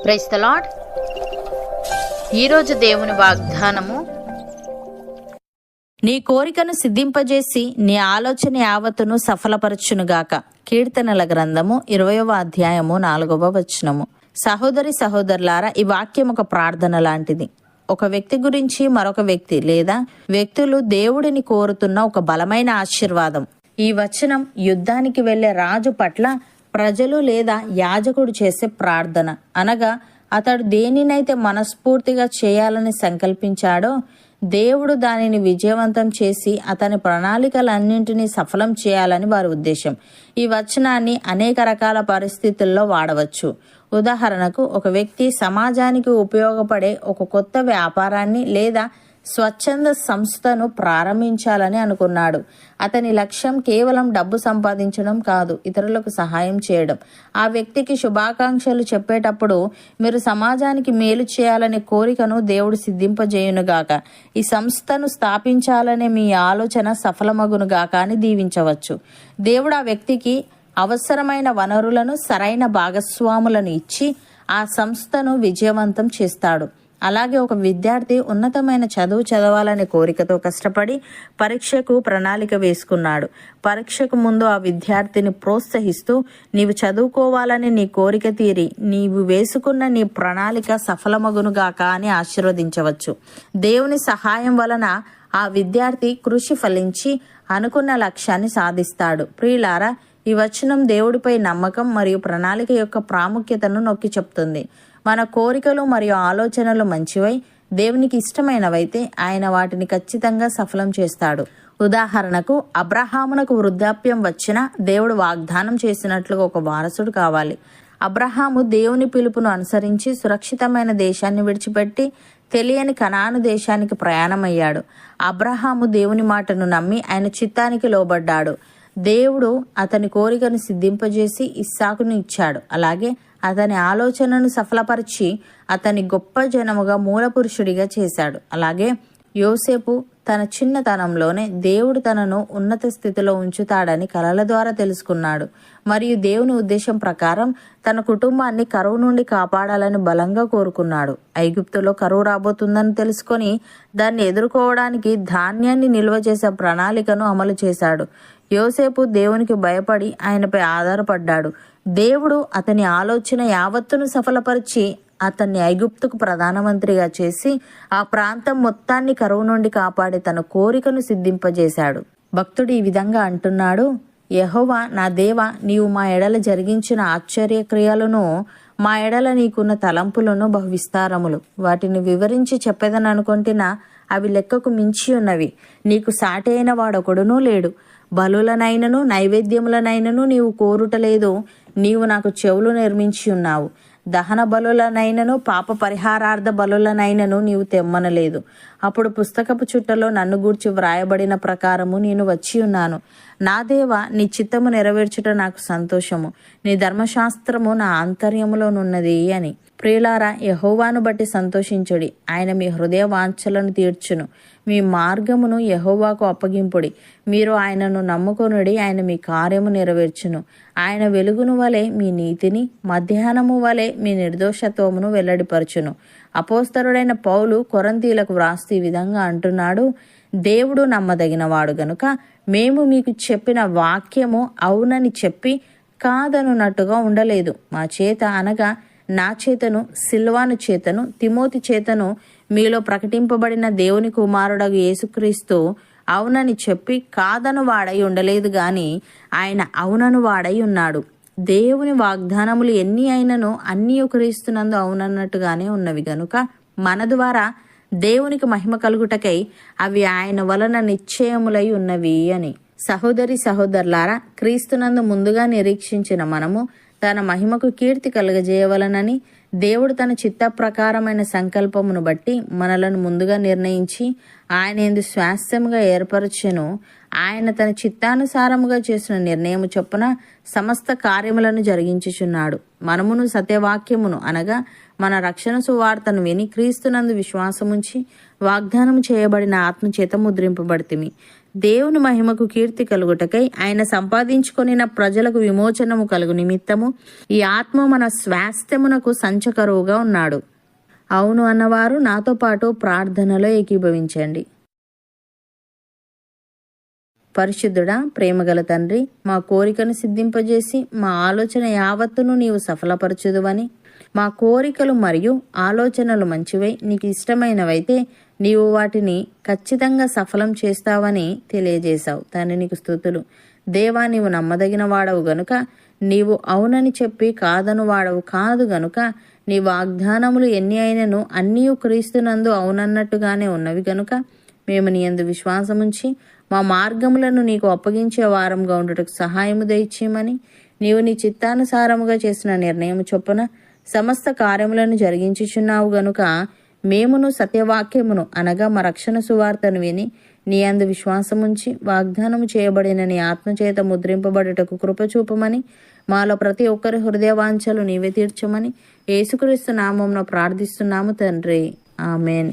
Praise the lord. ఈరోజు దేవుని వాగ్దానము, నీ కోరికను సిద్ధింపజేసి నీ ఆలోచన యావత్తును సఫలపరచునుగాక. కీర్తనల గ్రంథము 20వ అధ్యాయము 4వ వచనము. సహోదరి సహోదరులారా, ఈ వాక్యం ఒక ప్రార్థన లాంటిది. ఒక వ్యక్తి గురించి మరొక వ్యక్తి లేదా వ్యక్తులు దేవుడిని కోరుతున్న ఒక బలమైన ఆశీర్వాదం. ఈ వచనం యుద్ధానికి వెళ్లే రాజు పట్ల ప్రజలు లేదా యాజకుడు చేసే ప్రార్థన. అనగా అతడు దేనినైతే మనస్ఫూర్తిగా చేయాలని సంకల్పించాడో దేవుడు దానిని విజయవంతం చేసి అతని ప్రణాళికలన్నింటినీ సఫలం చేయాలని వారి ఉద్దేశం. ఈ వచనాన్ని అనేక రకాల పరిస్థితుల్లో వాడవచ్చు. ఉదాహరణకు, ఒక వ్యక్తి సమాజానికి ఉపయోగపడే ఒక కొత్త వ్యాపారాన్ని లేదా స్వచ్ఛంద సంస్థను ప్రారంభించాలని అనుకున్నాడు. అతని లక్ష్యం కేవలం డబ్బు సంపాదించడం కాదు, ఇతరులకు సహాయం చేయడం. ఆ వ్యక్తికి శుభాకాంక్షలు చెప్పేటప్పుడు, మీరు సమాజానికి మేలు చేయాలనే కోరికను దేవుడు సిద్ధింపజేయునుగాక, ఈ సంస్థను స్థాపించాలనే మీ ఆలోచన సఫలమగునుగాక అని దీవించవచ్చు. దేవుడు ఆ వ్యక్తికి అవసరమైన వనరులను, సరైన భాగస్వాములను ఇచ్చి ఆ సంస్థను విజయవంతం చేస్తాడు. అలాగే ఒక విద్యార్థి ఉన్నతమైన చదువు చదవాలనే కోరికతో కష్టపడి పరీక్షకు ప్రణాళిక వేసుకున్నాడు. పరీక్షకు ముందు ఆ విద్యార్థిని ప్రోత్సహిస్తూ, నీవు చదువుకోవాలని నీ కోరిక తీరి నీవు వేసుకున్న నీ ప్రణాళిక సఫలమగునుగాక అని ఆశీర్వదించవచ్చు. దేవుని సహాయం వలన ఆ విద్యార్థి కృషి ఫలించి అనుకున్న లక్ష్యాన్ని సాధిస్తాడు. ప్రియులారా, ఈ వచనం దేవుడిపై నమ్మకం మరియు ప్రణాళిక యొక్క ప్రాముఖ్యతను నొక్కి చెప్తుంది. మన కోరికలు మరియు ఆలోచనలు మంచివై దేవునికి ఇష్టమైనవైతే ఆయన వాటిని ఖచ్చితంగా సఫలం చేస్తాడు. ఉదాహరణకు, అబ్రహామునకు వృద్ధాప్యం వచ్చినా దేవుడు వాగ్దానం చేసినట్లుగా ఒక వారసుడు కావాలి. అబ్రహాము దేవుని పిలుపును అనుసరించి సురక్షితమైన దేశాన్ని విడిచిపెట్టి తెలియని కనాను దేశానికి ప్రయాణమయ్యాడు. అబ్రహాము దేవుని మాటను నమ్మి ఆయన చిత్తానికి లోబడ్డాడు. దేవుడు అతని కోరికను సిద్ధింపజేసి ఇస్సాకును ఇచ్చాడు. అలాగే అతని ఆలోచనను సఫలపరిచి అతని గొప్ప జనముగా మూలపురుషుడిగా చేశాడు. అలాగే యోసేపు తన చిన్నతనంలోనే దేవుడు తనను ఉన్నత స్థితిలో ఉంచుతాడని కలల ద్వారా తెలుసుకున్నాడు. మరియు దేవుని ఉద్దేశం ప్రకారం తన కుటుంబాన్ని కరువు నుండి కాపాడాలని బలంగా కోరుకున్నాడు. ఐగుప్తులో కరువు రాబోతుందని తెలుసుకొని దాన్ని ఎదుర్కోవడానికి ధాన్యాన్ని నిల్వ చేసే ప్రణాళికను అమలు చేశాడు. యోసేపు దేవునికి భయపడి ఆయనపై ఆధారపడ్డాడు. దేవుడు అతని ఆలోచన యావత్తును సఫలపరిచి అతన్ని ఐగుప్తుకు ప్రధానమంత్రిగా చేసి ఆ ప్రాంతం మొత్తాన్ని కరువు నుండి కాపాడి తన కోరికను సిద్ధింపజేశాడు. భక్తుడు ఈ విధంగా అంటున్నాడు, యెహోవా నా దేవా, నీవు మా ఎడల జరిగించిన ఆశ్చర్య క్రియలను, మా ఎడల నీకున్న తలంపులను బహు విస్తారములు. వాటిని వివరించి చెప్పేదననుకొంటినా అవి లెక్కకు మించి ఉన్నవి. నీకు సాటి అయిన వాడొకడునూ లేడు. బలులనైనను నైవేద్యములనైనను నీవు కోరుటలేదు. నీవు నాకు చెవులు నిర్మించి ఉన్నావు. దహన బలులనైనను పాప పరిహారార్థ బలులనైనను నీవు తెమ్మనలేదు. అప్పుడు పుస్తకపు చుట్టలో నన్ను గూర్చి వ్రాయబడిన ప్రకారము నేను వచ్చి ఉన్నాను. నా దేవా, నీ చిత్తము నెరవేర్చుట నాకు సంతోషము. నీ ధర్మశాస్త్రము నా ఆంతర్యములోనున్నది అని. ప్రియులారా, యెహోవాను బట్టి సంతోషించుడి. ఆయన మీ హృదయ వాంఛలను తీర్చును. మీ మార్గమును యెహోవాకు అప్పగింపుడి. మీరు ఆయనను నమ్ముకొనుడి, ఆయన మీ కార్యము నెరవేర్చును. ఆయన వెలుగును వలె మీ నీతిని, మధ్యాహ్నము వలె మీ నిర్దోషత్వమును వెల్లడిపరచును. అపోస్తలుడైన పౌలు కొరింథీయులకు వ్రాస్తూ ఈ విధంగా అంటున్నాడు, దేవుడు నమ్మదగినవాడు గనుక మేము మీకు చెప్పిన వాక్యము అవునని చెప్పి కాదనున్నట్టుగా ఉండలేదు. మా చేత అనగా నా చేతను, సిల్వాను చేతను, తిమోతి చేతను మీలో ప్రకటింపబడిన దేవుని కుమారుడగు యేసుక్రీస్తు అవునని చెప్పి కాదను వాడై ఉండలేదు గాని ఆయన అవునను వాడై ఉన్నాడు. దేవుని వాగ్దానములు ఎన్ని అయినను అన్నీ క్రీస్తునందు అవునన్నట్టుగానే ఉన్నవి గనుక మన ద్వారా దేవునికి మహిమ కలుగుటకై అవి ఆయన వలన నిశ్చయములై ఉన్నవి అని. సహోదరి సహోదరులారా, క్రీస్తునందు ముందుగా నిరీక్షించిన మనము తన మహిమకు కీర్తి కలుగజేయవలనని దేవుడు తన చిత్త ప్రకారమైన సంకల్పమును బట్టి మనలను ముందుగా నిర్ణయించి ఆయన యందు స్వాస్థ్యముగా ఏర్పరచెను. ఆయన తన చిత్తానుసారముగా చేసిన నిర్ణయము చొప్పున సమస్త కార్యములను జరిగించుచున్నాడు. మనమును సత్యవాక్యమును అనగా మన రక్షణ సువార్తను విని క్రీస్తునందు విశ్వాసముంచి వాగ్దానం చేయబడిన ఆత్మచేత ముద్రింపబడితిమి. దేవుని మహిమకు కీర్తి కలుగుటకై ఆయన సంపాదించుకొనిన ప్రజలకు విమోచనము కలుగు నిమిత్తము ఈ ఆత్మ మన స్వాస్థ్యమునకు సంచకరువుగా ఉన్నాడు. అవును అన్నవారు నాతో పాటు ప్రార్థనలో ఏకీభవించండి. పరిశుద్ధుడా, ప్రేమగల తండ్రి, మా కోరికను సిద్ధింపజేసి మా ఆలోచన యావత్తును నీవు సఫలపరచుదువని, మా కోరికలు మరియు ఆలోచనలు మంచివై నీకు ఇష్టమైనవైతే నీవు వాటిని ఖచ్చితంగా సఫలం చేస్తావని తెలియజేశావు. తండ్రి నీకు స్తుతులు. దేవా, నీవు నమ్మదగిన వాడవు గనుక, నీవు అవునని చెప్పి కాదను వాడవు కాదు గనుక, నీ వాగ్దానములు ఎన్ని అయినను అన్నీ క్రీస్తునందు అవునన్నట్టుగానే ఉన్నవి గనుక మేము నీ యందు విశ్వాసముంచి మా మార్గములను నీకు అప్పగించే వారంగా ఉండుటకు సహాయము దయచేయమని, నీవు నీ చిత్తానుసారముగా చేసిన నిర్ణయం చొప్పున సమస్త కార్యములను జరిగించుచున్నావు గనుక మేమును సత్యవాక్యమును అనగా మా రక్షణ సువార్తను విని నీ యందు విశ్వాసముంచి వాగ్దానము చేయబడిన నీ ఆత్మచేత ముద్రింపబడుటకు కృపచూపమని, మాలో ప్రతి ఒక్కరి హృదయవాంఛలు నీవే తీర్చమని యేసుక్రీస్తు నామమున ప్రార్థిస్తున్నాము తండ్రి. ఆమెన్.